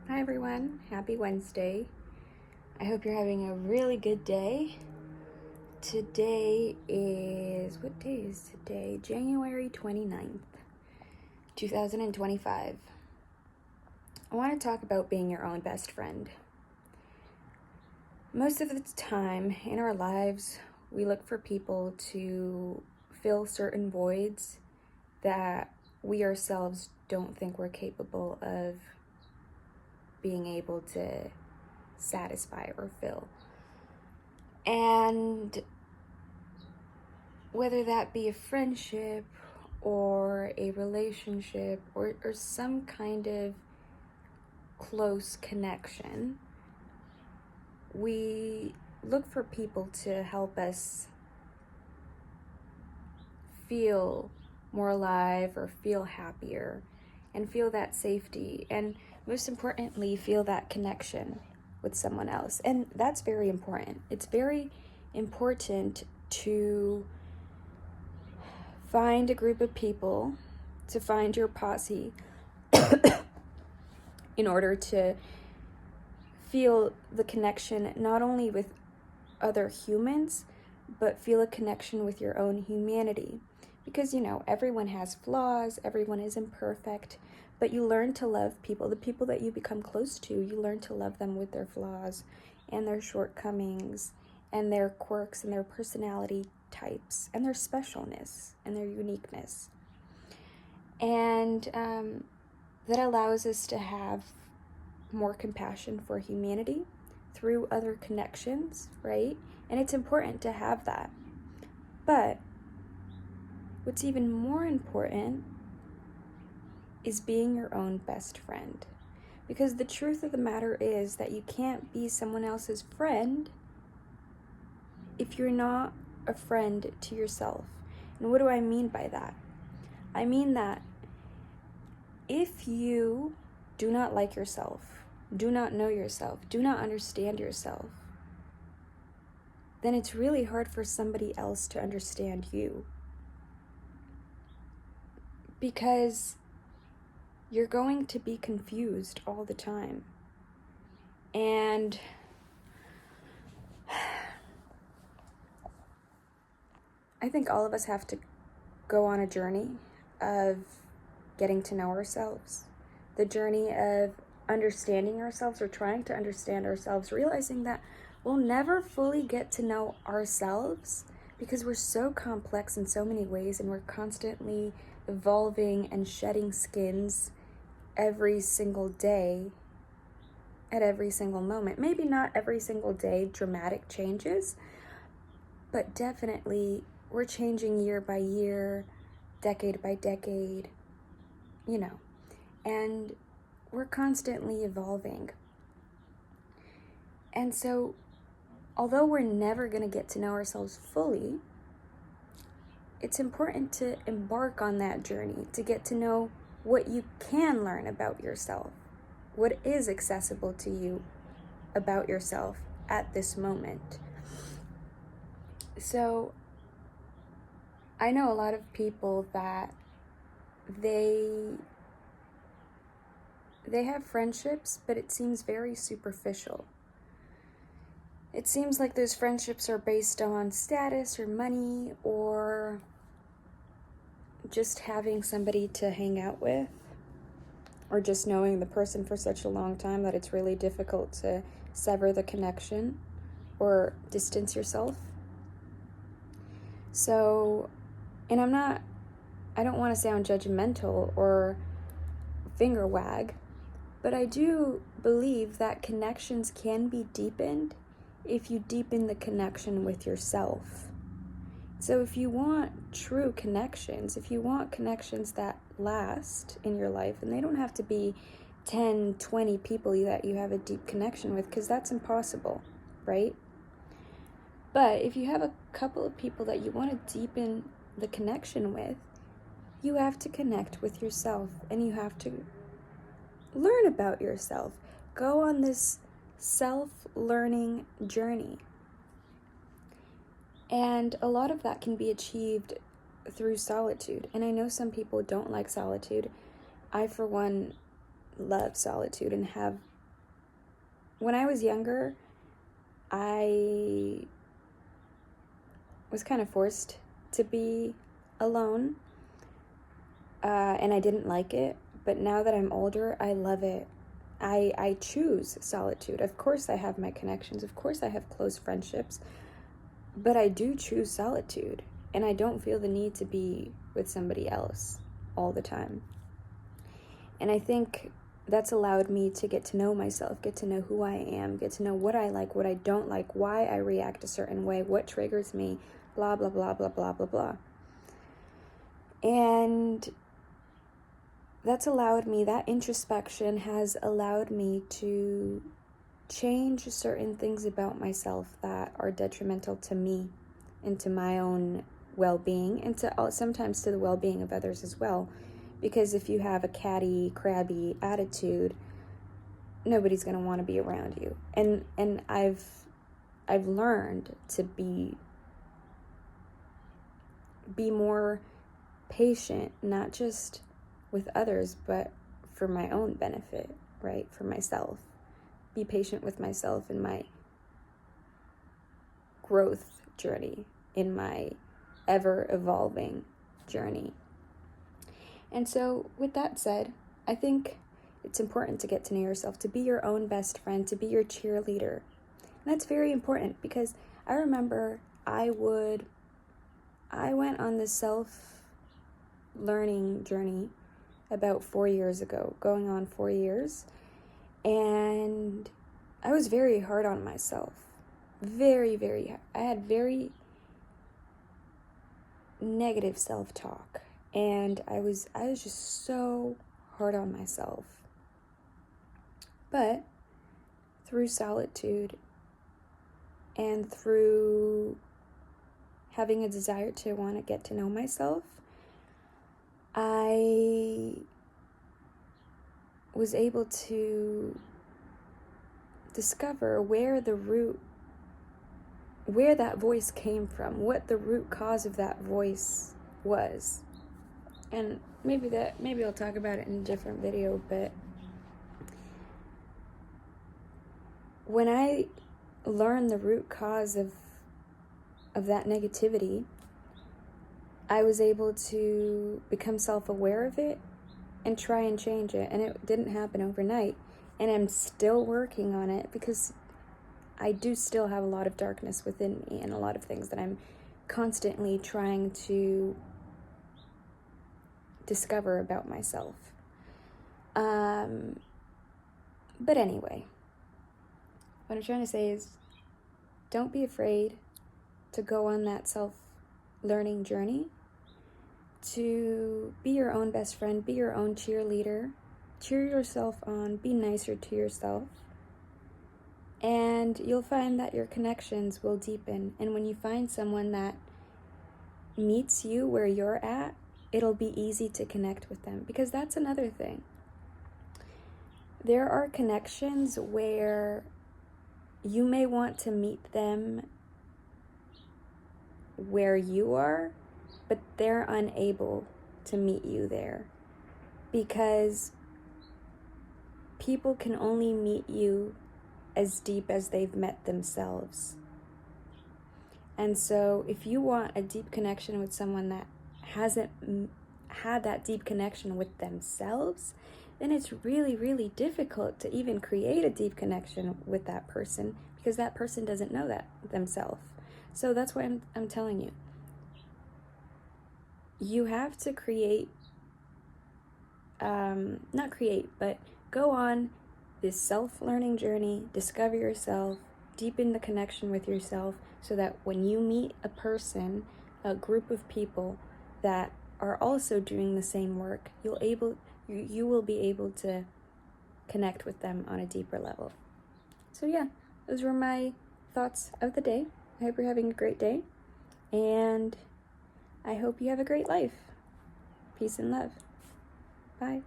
Hi everyone, happy Wednesday. I hope you're having a really good day. What day is today? January 29th, 2025. I want to talk about being your own best friend. Most of the time in our lives, we look for people to fill certain voids that we ourselves don't think we're capable of being able to satisfy or fill. And whether that be a friendship or a relationship or some kind of close connection, we look for people to help us feel more alive or feel happier and feel that safety, and most importantly, feel that connection with someone else. And that's very important. It's very important to find a group of people, to find your posse, in order to feel the connection not only with other humans, but feel a connection with your own humanity. Because, everyone has flaws, everyone is imperfect, but you learn to love people. The people that you become close to, you learn to love them with their flaws and their shortcomings and their quirks and their personality types and their specialness and their uniqueness. And that allows us to have more compassion for humanity through other connections, right? And it's important to have that. But what's even more important is being your own best friend. Because the truth of the matter is that you can't be someone else's friend if you're not a friend to yourself. And what do I mean by that? I mean that if you do not like yourself, do not know yourself, do not understand yourself, then it's really hard for somebody else to understand you. Because you're going to be confused all the time. And I think all of us have to go on a journey of getting to know ourselves, the journey of understanding ourselves or trying to understand ourselves, realizing that we'll never fully get to know ourselves because we're so complex in so many ways, and we're constantly evolving and shedding skins every single day at every single moment. Maybe not every single day dramatic changes, but definitely we're changing year by year, decade by decade, and we're constantly evolving. And so, although we're never going to get to know ourselves fully, it's important to embark on that journey to get to know what you can learn about yourself, what is accessible to you about yourself at this moment. So, I know a lot of people that they have friendships, but it seems very superficial. It seems like those friendships are based on status or money or just having somebody to hang out with, or just knowing the person for such a long time that it's really difficult to sever the connection or distance yourself. So, and I don't want to sound judgmental or finger wag, but I do believe that connections can be deepened if you deepen the connection with yourself. So if you want true connections, if you want connections that last in your life, and they don't have to be 10, 20 people that you have a deep connection with, because that's impossible, right? But if you have a couple of people that you want to deepen the connection with, you have to connect with yourself, and you have to learn about yourself. Go on this self-learning journey. And a lot of that can be achieved through solitude. And I know some people don't like solitude. I, for one, love solitude and have when I was younger, I was kind of forced to be alone, and I didn't like it. But now that I'm older, I love it. I choose solitude. Of course, I have my connections. Of course, I have close friendships. But I do choose solitude. And I don't feel the need to be with somebody else all the time. And I think that's allowed me to get to know myself, get to know who I am, get to know what I like, what I don't like, why I react a certain way, what triggers me, blah, blah, blah, blah, blah, blah, blah. And that's allowed me, that introspection has allowed me to change certain things about myself that are detrimental to me and to my own well-being, and to sometimes to the well-being of others as well. Because if you have a catty, crabby attitude, nobody's going to want to be around you. And I've learned to be more patient, not just with others, but for my own benefit, right? For myself. Be patient with myself in my growth journey, in my ever-evolving journey. And so, with that said, I think it's important to get to know yourself, to be your own best friend, to be your cheerleader. And that's very important, because I remember I went on this self-learning journey about 4 years ago, going on 4 years, and I was very hard on myself. Very, very hard. I had very negative self-talk, and I was just so hard on myself. But through solitude and through having a desire to want to get to know myself, I was able to discover where that voice came from, what the root cause of that voice was. And maybe I'll talk about it in a different video, but when I learned the root cause of that negativity, I was able to become self-aware of it and try and change it. And it didn't happen overnight. And I'm still working on it, because I do still have a lot of darkness within me and a lot of things that I'm constantly trying to discover about myself. But anyway, what I'm trying to say is, don't be afraid to go on that self-learning journey, to be your own best friend, be your own cheerleader, cheer yourself on, be nicer to yourself, and you'll find that your connections will deepen. And when you find someone that meets you where you're at, it'll be easy to connect with them, because that's another thing. There are connections where you may want to meet them where you are, but they're unable to meet you there, because people can only meet you as deep as they've met themselves. And so if you want a deep connection with someone that hasn't had that deep connection with themselves, then it's really, really difficult to even create a deep connection with that person, because that person doesn't know that themselves. So that's why I'm telling you. You have to but go on this self-learning journey, discover yourself, deepen the connection with yourself, so that when you meet a person, a group of people that are also doing the same work, you will be able to connect with them on a deeper level. So yeah, those were my thoughts of the day. I hope you're having a great day, and I hope you have a great life. Peace and love. Bye.